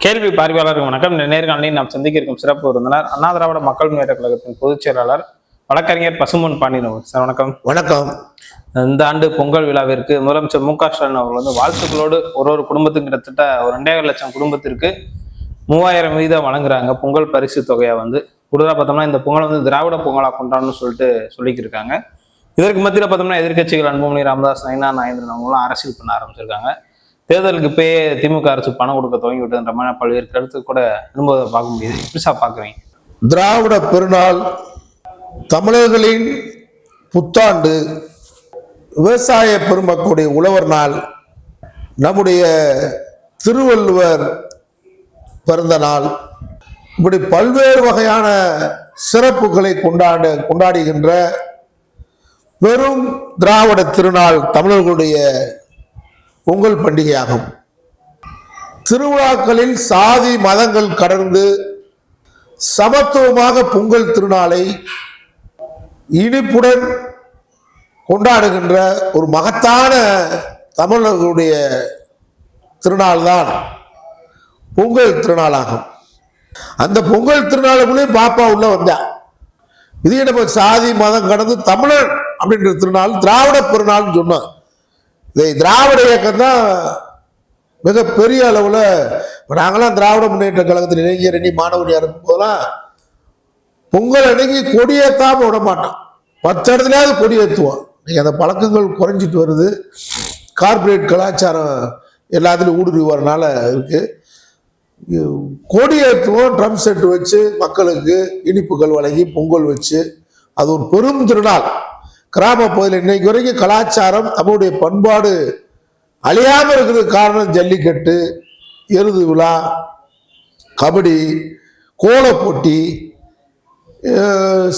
கேள்வி பார்வையாளருக்கு வணக்கம். நேர்காணலில் நாம் சந்திக்க இருக்கும் சிறப்பு விருந்தினர் அண்ணா திராவிட மக்கள் முன்னேற்ற கழகத்தின் பொதுச் செயலாளர் வழக்கறிஞர் பசும்பொன் பாண்டியன் சார். வணக்கம். வணக்கம். இந்த ஆண்டு பொங்கல் விழாவிற்கு முதலமைச்சர் மு.க. ஸ்டாலின் அவர்கள் வாழ்த்துக்களோடு ஒரு குடும்பத்துக்கு கிட்டத்தட்ட ஒரு 2.5 லட்சம் குடும்பத்திற்கு 3000 வீதம் வழங்குறாங்க பொங்கல் பரிசு தொகையா. கூடுதலா பார்த்தோம்னா இந்த பொங்கல் திராவிட பொங்கலா கொண்டாடணும்னு சொல்லியிருக்காங்க. இதற்கு மத்தியில் பார்த்தோம்னா எதிர்கட்சிகள் அன்புமணி ராமதாஸ், நயினா நாகேந்திரன் அவங்களும் அரசியல் பண்ண ஆரம்பிச்சிருக்காங்க. தேர்தலுக்கு இப்பயே திமுக அரசு பணம் கொடுக்க துவங்கி விட்டுன்ற மாதிரி பல்வேறு கருத்து கூட அனுபவத்தை பார்க்க முடியுது. எப்படி சார் பார்க்குறீங்க? திராவிட பெருநாள், தமிழர்களின் புத்தாண்டு, விவசாய பெருமக்களுடைய உழவர் நாள், நம்முடைய திருவள்ளுவர் பிறந்த நாள், இப்படி பல்வேறு வகையான சிறப்புகளை கொண்டாடுகின்ற பெரும் திராவிட திருநாள் தமிழர்களுடைய பொங்கல் பண்டிகையாகும். திருவிழாக்களில் சாதி மதங்கள் கடந்து சமத்துவமாக பொங்கல் திருநாளை இனிப்புடன் கொண்டாடுகின்ற ஒரு மகத்தான தமிழர்களுடைய திருநாள் தான் பொங்கல் திருநாளாகும். அந்த பொங்கல் திருநாளுக்குள்ளே பாப்பா உள்ள வந்தா, இதே நம்ம சாதி மதம் கடந்து தமிழர் அப்படின்ற திருநாள் திராவிட பெருநாள்னு சொன்னோம். இதை திராவிட இயக்கம் தான் மிகப்பெரிய அளவில், நாங்களாம் திராவிட முன்னேற்ற கழகத்தில் இளைஞர் அணி மாணவனியாக இருக்கும் போதெல்லாம் பொங்கல் அன்னைக்கு கொடியேற்றாம விட மாட்டோம். 10 இடத்துலயாவது கொடியேற்றுவோம். இன்னைக்கு அந்த பழக்கங்கள் குறைஞ்சிட்டு வருது. கார்பரேட் கலாச்சாரம் எல்லாத்துலையும் ஊடுருவி வரனால இருக்கு. கொடியேற்றுவோம், ட்ரம் செட் வச்சு மக்களுக்கு இனிப்புகள் வழங்கி பொங்கல் வச்சு, அது ஒரு பெரும் திருநாள். கிராம பகுதியில் இன்னைக்கு வரைக்கும் கலாச்சாரம் நம்முடைய பண்பாடு அழியாமல் இருக்கிறதுக்கு காரணம் ஜல்லிக்கட்டு, எருது விழா, கபடி, கோல போட்டி,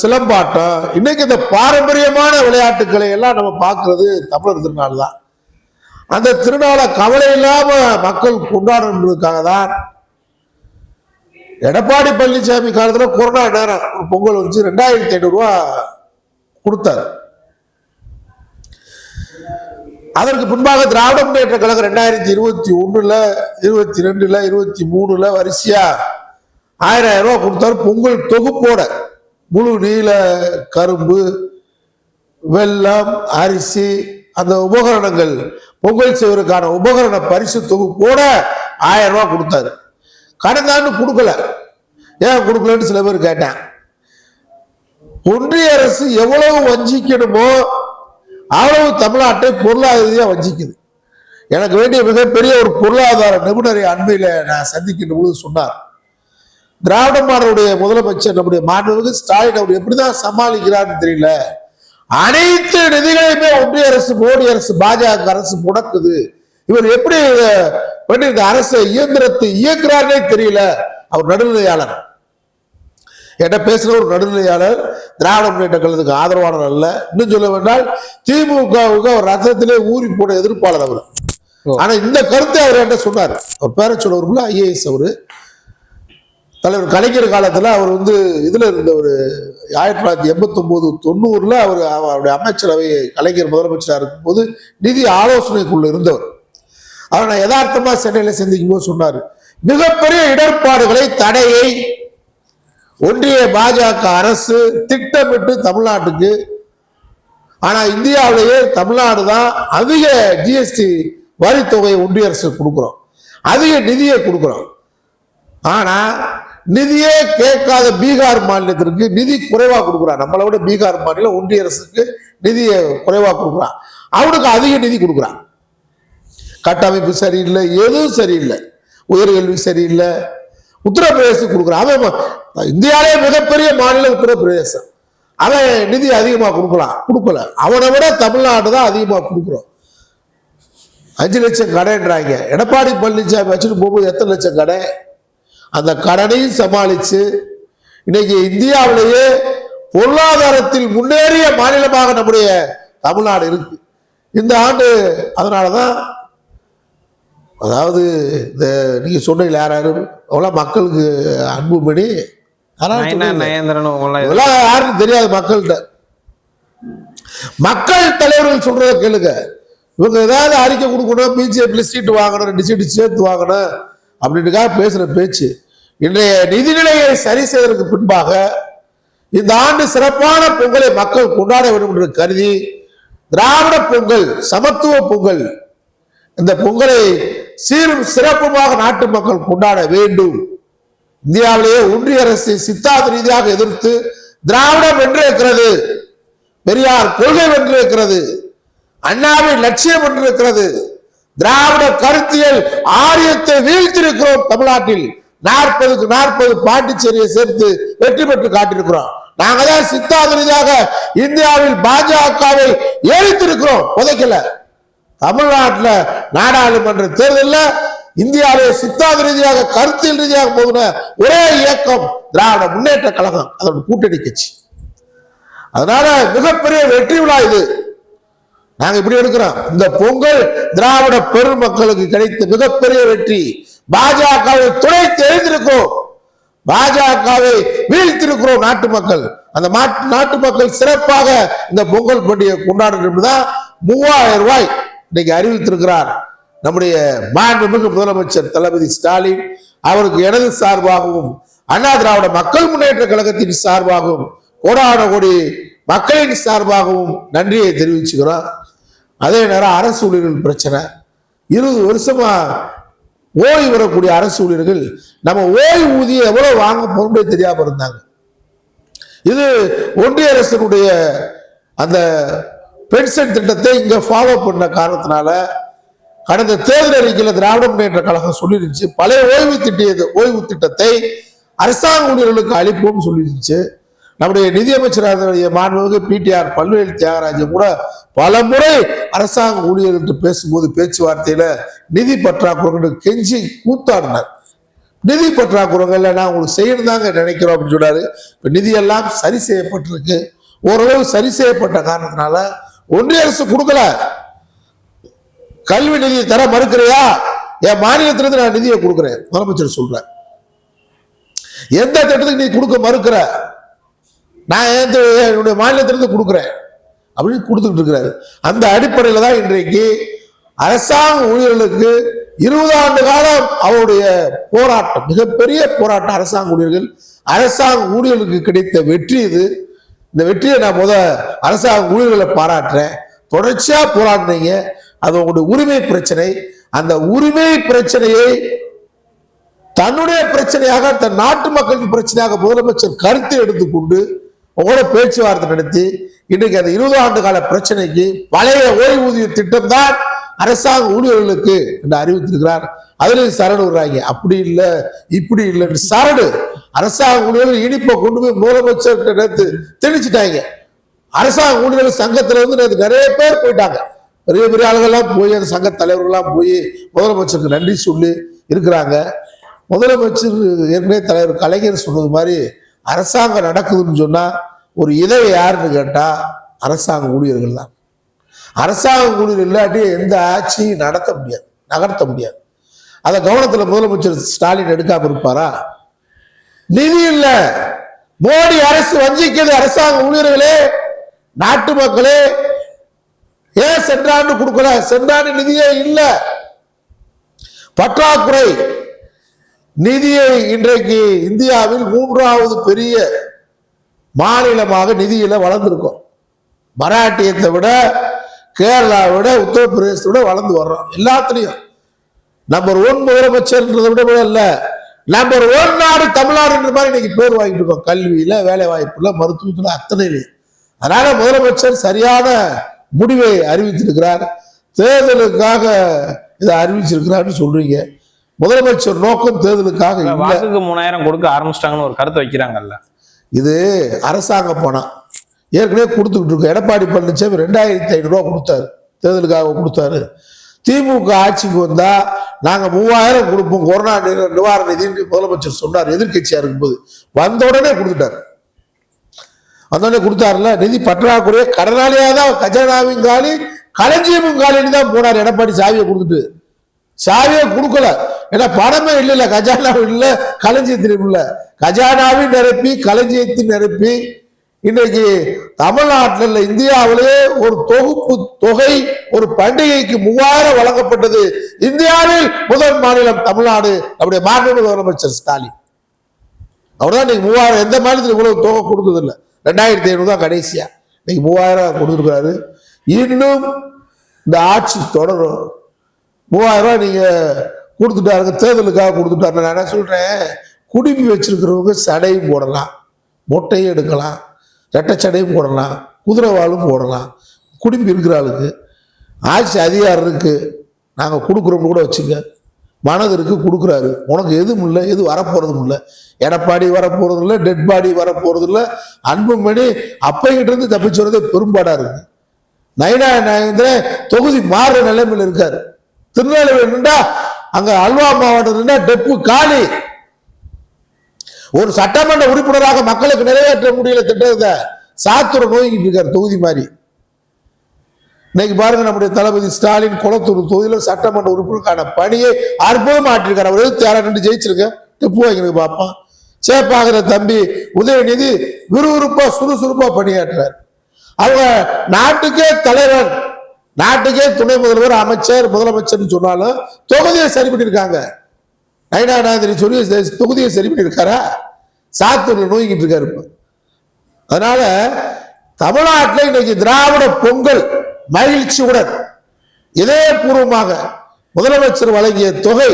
சிலம்பாட்டம். இன்னைக்கு இந்த பாரம்பரியமான விளையாட்டுக்களை எல்லாம் நம்ம பார்க்கறது தமிழர் திருநாள் தான். அந்த திருநாளை கவலை இல்லாம மக்கள் கொண்டாடுறதுக்காக தான் எடப்பாடி பழனிசாமி காலத்துல கொரோனா நேரம் பொங்கல் வச்சு 2500 ரூபா கொடுத்தாரு. அதற்கு முன்பாக திராவிட முன்னேற்ற கழகம் 2021, 22, 23 வரிசையா 1000 ரூபாய் கொடுத்தாரு. பொங்கல் தொகுப்போட முழு நீல கரும்பு, வெல்லம், அரிசி, அந்த உபகரணங்கள் பொங்கல் செய்வதற்கான உபகரண பரிசு தொகுப்போட 1000 ரூபாய் கொடுத்தாரு. கடந்த ஆண்டு கொடுக்கல. ஏன் கொடுக்கலன்னு சில பேர் கேட்டேன். ஒன்றிய அரசு எவ்வளவு வஞ்சிக்கணுமோ அவ்வளவு தமிழ்நாட்டை பொருளாதார வஞ்சிக்குது. எனக்கு வேண்டிய மிகப்பெரிய ஒரு பொருளாதார நிபுணரை அண்மையில நான் சந்திக்கின்ற பொழுது சொன்னார், திராவிட மாடலுடைய முதலமைச்சர் நம்முடைய மாண்புமிகு ஸ்டாலின் அவர் எப்படிதான் சமாளிக்கிறார்னு தெரியல, அனைத்து நிதிகளையுமே ஒன்றிய அரசு, மோடி அரசு, பாஜக அரசு முடக்குது, இவர் எப்படி இந்த அரசு இயந்திரத்தை இயக்குறாருன்னே தெரியல. அவர் நடுநிலையாளர், என்ன பேசுற ஒரு நடுநிலையாளர், திராவிட முன்னேற்ற கழகத்துக்கு ஆதரவாளர் அல்ல. இன்னும் சொல்ல வேண்டால் திமுகவுக்கு அவர் ரத்தத்திலே ஊறி போன எதிர்ப்பாளர் அவர். ஆனா இந்த கருத்தை அவர் என்ன சொன்னார், அவர் பேர சொல்லுவார், ஐஏஎஸ் அவரு, தலைவர் கலைஞர் காலத்துல அவர் இதுல இருந்த ஒரு 1989, 90 அவருடைய அமைச்சரவை கலைஞர் முதலமைச்சராக இருக்கும் போது நிதி ஆலோசனைக்குள்ள இருந்தவர். அவர் நான் யதார்த்தமா சென்னையில சந்திக்கும் போது சொன்னாரு, மிகப்பெரிய இடர்பாடுகளை, தடையை ஒன்றிய பாஜக அரசு திட்டமிட்டு தமிழ்நாட்டுக்கு, ஆனா இந்தியாவிலேயே தமிழ்நாடு தான் அதிக ஜிஎஸ்டி வரி தொகையை ஒன்றிய அரசு கொடுக்குறோம், அதிக நிதியை கொடுக்குறோம். ஆனா நிதியே கேட்காத பீகார் மாநிலத்திற்கு நிதி குறைவா கொடுக்குறான். நம்மளை விட பீகார் மாநிலம் ஒன்றிய அரசுக்கு நிதியை குறைவா கொடுக்குறான், அவனுக்கு அதிக நிதி கொடுக்குறான். கட்டமைப்பு சரியில்லை, எதுவும் சரியில்லை, உயர்கல்வி சரியில்லை. உத்தரப்பிரதேசம் கொடுக்குறான், அவன் இந்தியாவிலே மிகப்பெரிய மாநிலம் உத்தரப்பிரதேசம், அவன் நிதி அதிகமாக கொடுக்கல. அவனை விட தமிழ்நாடு தான் அதிகமாக கொடுக்குறோம். 5 லட்சம் கடைன்றாங்க. எடப்பாடி பழனிசாமி வச்சுட்டு போகும்போது எத்தனை லட்சம் கடை? அந்த கடனையும் சமாளிச்சு இன்னைக்கு இந்தியாவிலேயே பொருளாதாரத்தில் முன்னேறிய மாநிலமாக நம்முடைய தமிழ்நாடு இருக்கு இந்த ஆண்டு. அதனாலதான், அதாவது இந்த நீங்க சொன்னீங்க யாராரு அவ்வளோ மக்களுக்கு அன்புமணி யாருன்னு தெரியாது மக்கள்கிட்ட. மக்கள் தலைவர்கள் சொல்றத கேளுங்க. இவங்க ஏதாவது அறிக்கை கொடுக்கணும், பிஜேபியில் சீட்டு வாங்கணும், 2 சீட்டு சேர்த்து வாங்கணும், அப்படின்ட்டுக்காக பேசுற பேச்சு. இன்றைய நிதிநிலையை சரி செய்வதற்கு பின்பாக இந்த ஆண்டு சிறப்பான பொங்கலை மக்கள் கொண்டாட வேண்டும் என்று கருதி திராவிட பொங்கல், சமத்துவ பொங்கல், இந்த பொங்கலை சீரும் சிறப்புமாக நாட்டு மக்கள் கொண்டாட வேண்டும். இந்தியாவிலேயே ஒன்றிய அரசு சித்தாந்த ரீதியாக எதிர்த்து திராவிடம் வென்றிருக்கிறது, பெரியார் கொள்கை வென்றிருக்கிறது, அண்ணாவின் லட்சியம் வென்றிருக்கிறது, திராவிட கருத்தியல் ஆரியத்தை வீழ்த்திருக்கிறோம். தமிழ்நாட்டில் 40க்கு 40 பாண்டிச்சேரியை சேர்த்து வெற்றி பெற்று காட்டியிருக்கிறோம். நாங்க தான் சித்தாந்த ரீதியாக இந்தியாவில் பாஜகவை எதிர்த்திருக்கிறோம், புதைக்கல. தமிழ்நாட்டில் நாடாளுமன்ற தேர்தலில் இந்தியாவிலே சித்தாந்த ரீதியாக கருத்தியல் ரீதியாக போகிற ஒரே இயக்கம் திராவிட முன்னேற்ற கழகம், அதோட கூட்டணி கட்சி. அதனால மிகப்பெரிய வெற்றி விழா இது. நாங்க இப்படி எடுக்கிறோம். இந்த பொங்கல் திராவிட பெருமக்களுக்கு கிடைத்த மிகப்பெரிய வெற்றி. பாஜகவை துடைத்து எழுந்திருக்கிறோம், பாஜகவை வீழ்த்திருக்கிறோம் நாட்டு மக்கள். அந்த நாட்டு மக்கள் சிறப்பாக இந்த பொங்கல் பண்டிகை கொண்டாடணும் தான் 3000 ரூபாய் இன்னைக்கு அறிவித்திருக்கிறார் நம்முடைய மாண்புமிகு முதலமைச்சர் தளபதி ஸ்டாலின். அவருக்கு எனது சார்பாகவும் அண்ணா திராவிட மக்கள் முன்னேற்ற கழகத்தின் சார்பாகவும் கோடான கோடி மக்களின் சார்பாகவும் நன்றியை தெரிவிச்சுக்கிறோம். அதே நேரம் அரசு ஊழியர்கள் பிரச்சனை. 20 வருஷமா ஓய்வு வரக்கூடிய அரசு ஊழியர்கள் நம்ம ஓய்வூதியம் எவ்வளவு வாங்க போறோம்னே தெரியாம இருந்தாங்க. இது ஒன்றிய அரசினுடைய அந்த பென்ஷன் திட்டத்தை இங்க ஃபாலோ பண்ண காரணத்தினால கடந்த தேர்தல் அறிக்கையில் திராவிட முன்னேற்ற கழகம் சொல்லிருந்துச்சு, பழைய ஓய்வு திட்டத்தை அரசாங்க ஊழியர்களுக்கு அளிப்போம் சொல்லிருந்துச்சு. நம்முடைய நிதியமைச்சராக மாண்புமிகு பிடிஆர் பல்வேல் தியாகராஜன் கூட பல முறை அரசாங்க ஊழியர்கிட்ட பேசும்போது பேச்சுவார்த்தையில நிதி பற்றாக்குறை கெஞ்சி கூத்தாடினார். நிதி பற்றாக்குறைகள்ல நான் உங்களுக்கு செய்யணும் தாங்க நினைக்கிறோம் அப்படின்னு சொன்னாரு. இப்ப நிதி எல்லாம் சரி செய்யப்பட்டிருக்கு. ஓரளவு சரி செய்யப்பட்ட காரணத்தினால ஒன்றிய அரசு கொடுக்கல. கல்வி நிதியை தர மறுக்கிறையா? என் மாநிலத்திலிருந்து நான் நிதியை கொடுக்கிறேன் முதலமைச்சர் சொல்றேன். எந்த திட்டத்துக்கு நீ கொடுக்க மறுக்கிற? நான் என்னுடைய மாநிலத்திலிருந்து கொடுக்குறேன் அப்படின்னு கொடுத்துக்கிட்டு இருக்கிறாரு. அந்த அடிப்படையில் தான் இன்றைக்கு அரசாங்க ஊழியர்களுக்கு 20 ஆண்டு காலம் அவருடைய போராட்டம், மிகப்பெரிய போராட்டம். அரசாங்க ஊழியர்களுக்கு கிடைத்த வெற்றி இது. இந்த வெற்றியை நான் அரசாங்க ஊழியர்களை பாராட்டுறேன். தொடர்ச்சியா போராடினீங்க, அது உங்களுடைய உரிமை பிரச்சனை. அந்த உரிமை பிரச்சனையை தன்னுடைய பிரச்சனையாக, தன் நாட்டு மக்களின் பிரச்சனையாக முதலமைச்சர் கருத்தை எடுத்துக்கொண்டு உங்களோட பேச்சுவார்த்தை நடத்தி இன்றைக்கு அந்த 20 ஆண்டு கால பிரச்சனைக்கு பழைய ஓய்வூதிய திட்டம் தான் அரசாங்க ஊழியர்களுக்கு என்று அறிவித்திருக்கிறார். அதுல சரடு விடுறாங்க. அப்படி இல்லை இப்படி இல்லைன்னு சரடு. அரசாங்க ஊழியர்கள் இனிப்பை கொண்டு போய் முதலமைச்சர் நேற்று திணிச்சுட்டாங்க. அரசாங்க ஊழியர்கள் சங்கத்துல நேற்று நிறைய பேர் போயிட்டாங்க. பெரிய பெரிய ஆளுகள்லாம் போய் அந்த சங்க தலைவர்கள்லாம் போய் முதலமைச்சருக்கு நன்றி சொல்லி இருக்கிறாங்க. முதலமைச்சர் ஏற்கனவே தலைவர் கலைஞர் சொன்னது மாதிரி அரசாங்கம் நடக்குதுன்னு சொன்னா ஒரு இதழ் யாருன்னு கேட்டா அரசாங்க ஊழியர்கள் தான். அரசாங்க ஊழியர் இல்லாட்டி எந்த ஆட்சியும் நகர்த்த முடியாது. அதை கவனத்துல முதலமைச்சர் ஸ்டாலின் எடுக்காம இருப்பாரா? நிதி இல்ல, மோடி அரசு வஞ்சிக்கிறது அரசாங்க ஊழியர்களே, நாட்டு மக்களே. ஏன் சென்றாண்டு கொடுக்கல? சென்றாண்டு நிதியே இல்ல, பற்றாக்குறை. நிதியை இன்றைக்கு இந்தியாவில் 3வது பெரிய மாநிலமாக நிதியில வளர்ந்துருக்கோம். மராட்டியத்தை விட, கேரளாவை விட, உத்தரப்பிரதேசத்தை விட வளர்ந்து வர்றோம். எல்லாத்துலயும் நம்பர் 1 முதலமைச்சர்ன்றதை விட இல்ல, நம்பர் 1 நாடு தமிழ்நாடுன்ற மாதிரி இன்னைக்கு பேர் வாங்கிட்டு இருக்கோம். கல்வியில, வேலை வாய்ப்புல, மருத்துவத்துல, அத்தனையிலையும். அதனால முதலமைச்சர் சரியான முடிவை அறிவித்திருக்கிறார். தேர்தலுக்காக இதை அறிவிச்சிருக்கிறார்னு சொல்றீங்க. முதலமைச்சர் நோக்கம் தேர்தலுக்காக 3000 கொடுக்க ஆரம்பிச்சிட்டாங்கன்னு ஒரு கருத்தை வைக்கிறாங்கல்ல. இது அரசாங்க பணம் ஏற்கனவே கொடுத்துக்கிட்டு இருக்கு. எடப்பாடி பழனிசாமி 2500 ரூபா கொடுத்தாரு, தேர்தலுக்காக கொடுத்தாரு. திமுக ஆட்சிக்கு வந்தா நாங்க 3000 கொடுப்போம் கொரோனா நிவாரண நிதி முதலமைச்சர் சொன்னார் எதிர்கட்சியா இருக்கும்போது. வந்த உடனே கொடுத்துட்டாரு. வந்தோடனே கொடுத்தாருல. நிதி பற்றாக்குறைய கடனாளியா தான் கஜானாவின் காலி களஞ்சியமும் காலின்னு தான் போனார் எடப்பாடி. சாவியை கொடுத்துட்டு சாவியை கொடுக்கல. ஏன்னா பணமே இல்லை, கஜானாவும் இல்லை, களஞ்சியத்திலும் இல்லை. கஜானாவை நிரப்பி களஞ்சியத்தை நிரப்பி இன்னைக்கு தமிழ்நாட்டில் இந்தியாவிலேயே ஒரு தொகுப்பு தொகை ஒரு பண்டிகைக்கு 3000 வழங்கப்பட்டது. இந்தியாவில் முதல் மாநிலம் தமிழ்நாடு. நம்முடைய மாண்புமிகு முதலமைச்சர் ஸ்டாலின் அவர்தான் இன்னைக்கு 3000. எந்த மாநிலத்தில் இவ்வளவு தொகை கொடுத்தது இல்லை. 2500 தான் கடைசியா. இன்னைக்கு 3000 கொடுத்துருக்காரு. இன்னும் இந்த ஆட்சி தொடரும். 3000 நீங்க கொடுத்துட்டாருங்க, தேர்தலுக்காக கொடுத்துட்டாரு. நான் என்ன சொல்றேன், குடுமி வச்சிருக்கிறவங்க சடையும் போடலாம், மொட்டையும் எடுக்கலாம், ரெட்டச்சடையும் போடலாம், குதிரைவாலும் போடலாம். குடும்பி இருக்கிற ஆளுக்கு ஆட்சி அதிகாரம் இருக்கு, நாங்கள் கொடுக்குறோம்னு கூட வச்சுங்க. மனது இருக்கு, கொடுக்குறாரு. உனக்கு எதுவும் இல்லை, எது வரப்போறதும் இல்லை. எடப்பாடி வரப்போறது இல்லை, டெட் பாடி வரப்போறது இல்லை. அன்புமணி அப்பைகிட்ட இருந்து தப்பிச்சு வரதே பெரும்பாடா இருக்கு. நயினா நாகேந்திரன் தொகுதி மாறுற நிலைமையில் இருக்காரு. திருநெல்வேலி நின்றா அங்க அல்வா மாவட்டம் நின்றா டெப்பு காலி. ஒரு சட்டமன்ற உறுப்பினராக மக்களுக்கு நிறைவேற்ற முடியல திட்டத்தை சாத்துற நோய்கிட்டு இருக்காரு தொகுதி மாதிரி. இன்னைக்கு பாருங்க, நம்முடைய தளபதி ஸ்டாலின் குளத்தூர் தொகுதியில் சட்டமன்ற உறுப்பினருக்கான பணியை அற்புதமா ஆற்றிருக்காரு. அவர் எதிர்த்து யாரா நின்று ஜெயிச்சிருக்க டெப்பு வாங்கிருக்கு பார்ப்பான். சேப்பாகிற தம்பி உதயநிதி விறுவிறுப்பா சுறுசுறுப்பா பணியாற்றார். அவங்க நாட்டுக்கே தலைவர், நாட்டுக்கே துணை முதல்வர், அமைச்சர், முதலமைச்சர் சொன்னாலும் தொகுதியை சரி பண்ணியிருக்காங்க. நயினா நாகேந்திரன் சொல்லி தொகுதியை சரி பண்ணியிருக்காரா? சாத்தூர்ல நோய்கிட்டு இருக்காரு. அதனால தமிழ்நாட்டில் இன்னைக்கு திராவிட பொங்கல் மகிழ்ச்சியுடன் இதயபூர்வமாக முதலமைச்சர் வழங்கிய தொகை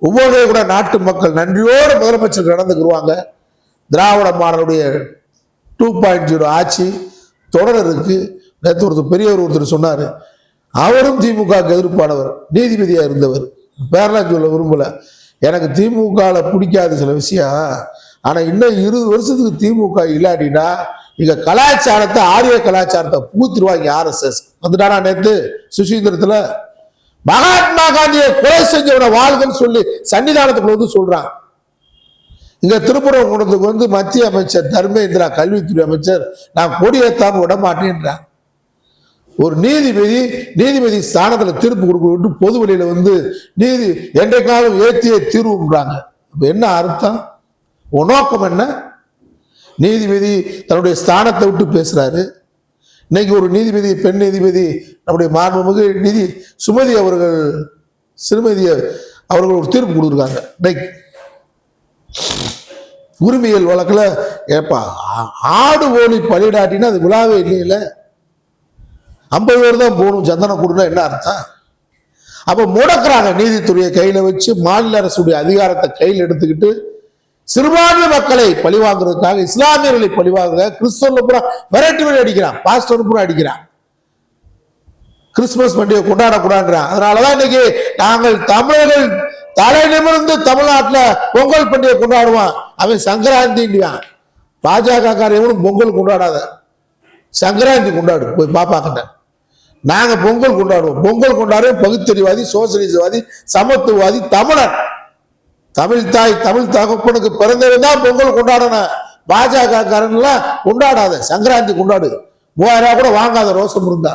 ஒவ்வொரு கூட நாட்டு மக்கள் நன்றியோடு முதலமைச்சர் நடந்துக்குருவாங்க. திராவிட மாடலுடைய 2.0 ஆட்சி தொடர் இருக்கு. நேற்று ஒருத்தர் பெரியவர் ஒருத்தர் சொன்னாரு, அவரும் திமுக எதிர்ப்பானவர், நீதிபதியா இருந்தவர். பேரெல்லாம் சொல்ல விரும்பல. எனக்கு திமுக பிடிக்காத சில விஷயம். ஆனா இன்னும் 20 வருஷத்துக்கு திமுக இல்லாட்டினா இங்க கலாச்சாரத்தை, ஆரிய கலாச்சாரத்தை பூத்திருவாங்க. RSS வந்துட்டானா நேத்து சுசீந்திரத்துல மகாத்மா காந்தியை கொலை செஞ்சவனை வாழ்கன்னு சொல்லி சன்னிதானத்துக்குள்ள வந்து சொல்றான். இங்க திருப்பரங்குன்றத்துக்கு வந்து மத்திய அமைச்சர் தர்மேந்திரா, கல்வித்துறை அமைச்சர், நான் கொடியேத்தாம விட மாட்டேன்றான். ஒரு நீதிபதி ஸ்தானத்துல தீர்ப்பு கொடுக்க விட்டு பொது வழியில வந்து நீதி என்றைக்காலும் ஏத்தியே தீர்வுன்றாங்க. என்ன அர்த்தம்? நோக்கம் என்ன? நீதிபதி தன்னுடைய ஸ்தானத்தை விட்டு பேசுறாரு. இன்னைக்கு ஒரு நீதிபதி, பெண் நீதிபதி, நம்முடைய மாண்புமிகு நீதி சுமதி அவர்கள், சிறுமதி அவர்கள் ஒரு தீர்ப்பு கொடுத்துருக்காங்க. இன்னைக்கு உரிமையல் வழக்குல ஏப்பா ஆடு ஓலி பலிடாட்டினா அது விழாவே இல்லையில, 50 பேர் தான் போகணும் சந்தன கூடுனா என்ன அர்த்தம்? அப்ப முடக்கிறாங்க. நீதித்துறையை கையில வச்சு மாநில அரசுடைய அதிகாரத்தை கையில் எடுத்துக்கிட்டு சிறுபான்மை மக்களை பழிவாங்குறதுக்காக, இஸ்லாமியர்களை பழிவாங்குறதுக்காக கிறிஸ்தவர்கள் பூரா வெரைட்டி அடிக்கிறான், பாஸ்டர் பூரா அடிக்கிறான். கிறிஸ்துமஸ் பண்டிகை கொண்டாடக்கூடாதுன்றான். அதனாலதான் இன்னைக்கு நாங்கள் தமிழர்கள் தலை நிமிர்ந்து தமிழ்நாட்டில் பொங்கல் பண்டிகை கொண்டாடுவான். அவன் சங்கராந்தின்றான். பாஜக காரங்களும் பொங்கல் கொண்டாடாத, சங்கராந்தி கொண்டாடு போய் பாப்பாக்கிட்ட. நாங்க பொங்கல் கொண்டாடுவோம். பொங்கல் கொண்டாடுவோம் பகுத்தறிவாதி, சோசியலிசவாதி, சமத்துவவாதி, தமிழன், தமிழ் தாய், தமிழ் தகப்பனுக்கு பிறந்தவன் தான் பொங்கல் கொண்டாடணும். பாஜக காரன்லாம் கொண்டாடாத, சங்கராந்தி கொண்டாடு. 3000 கூட வாங்காத ரோசம் இருந்தா.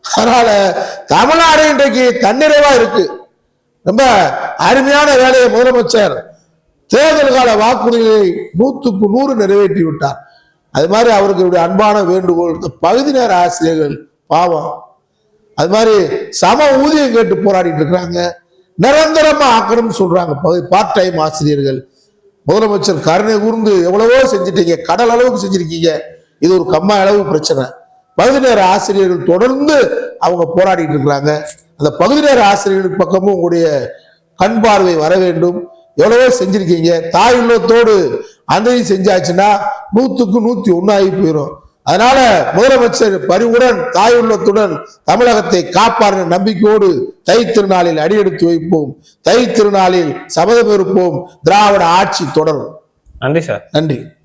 அதனால தமிழ்நாடு இன்றைக்கு தன்னிறைவா இருக்கு. ரொம்ப அருமையான வேலையை முதலமைச்சர் தேர்தல் கால வாக்குறுதிகளை 100க்கு 100 நிறைவேற்றி விட்டார். அது மாதிரி அவருக்கு அன்பான வேண்டுகோள், பகுதி நேர ஆசிரியர்கள் பாவம், அது மாதிரி சம ஊதியம் கேட்டு போராடிட்டு இருக்கிறாங்க. நிரந்தரமா ஆக்கணும்னு சொல்றாங்க பார்ட் டைம் ஆசிரியர்கள். முதலமைச்சர் கருணை கூர்ந்து எவ்வளவோ செஞ்சுட்டீங்க, கடல் அளவுக்கு செஞ்சிருக்கீங்க. இது ஒரு கம்மா அளவு பிரச்சனை. பகுதி நேர ஆசிரியர்கள் தொடர்ந்து அவங்க போராடிட்டு இருக்கிறாங்க. அந்த பகுதி நேர ஆசிரியர்கள் பக்கமும் உங்களுடைய கண் பார்வை வர வேண்டும். எவ்வளவோ செஞ்சிருக்கீங்க. தாய் உள்ளத்தோடு அதையும் செஞ்சாச்சுன்னா 100க்கு 101 ஆகி போயிடும். அதனால முதலமைச்சர் பரிவுடன், தாய் உள்ளத்துடன் தமிழகத்தை காப்பாற்ற நம்பிக்கையோடு தை திருநாளில் அடியெடுத்து வைப்போம். தை திருநாளில் சபதம் இருப்போம். திராவிட ஆட்சி தொடரும். நன்றி சார். நன்றி.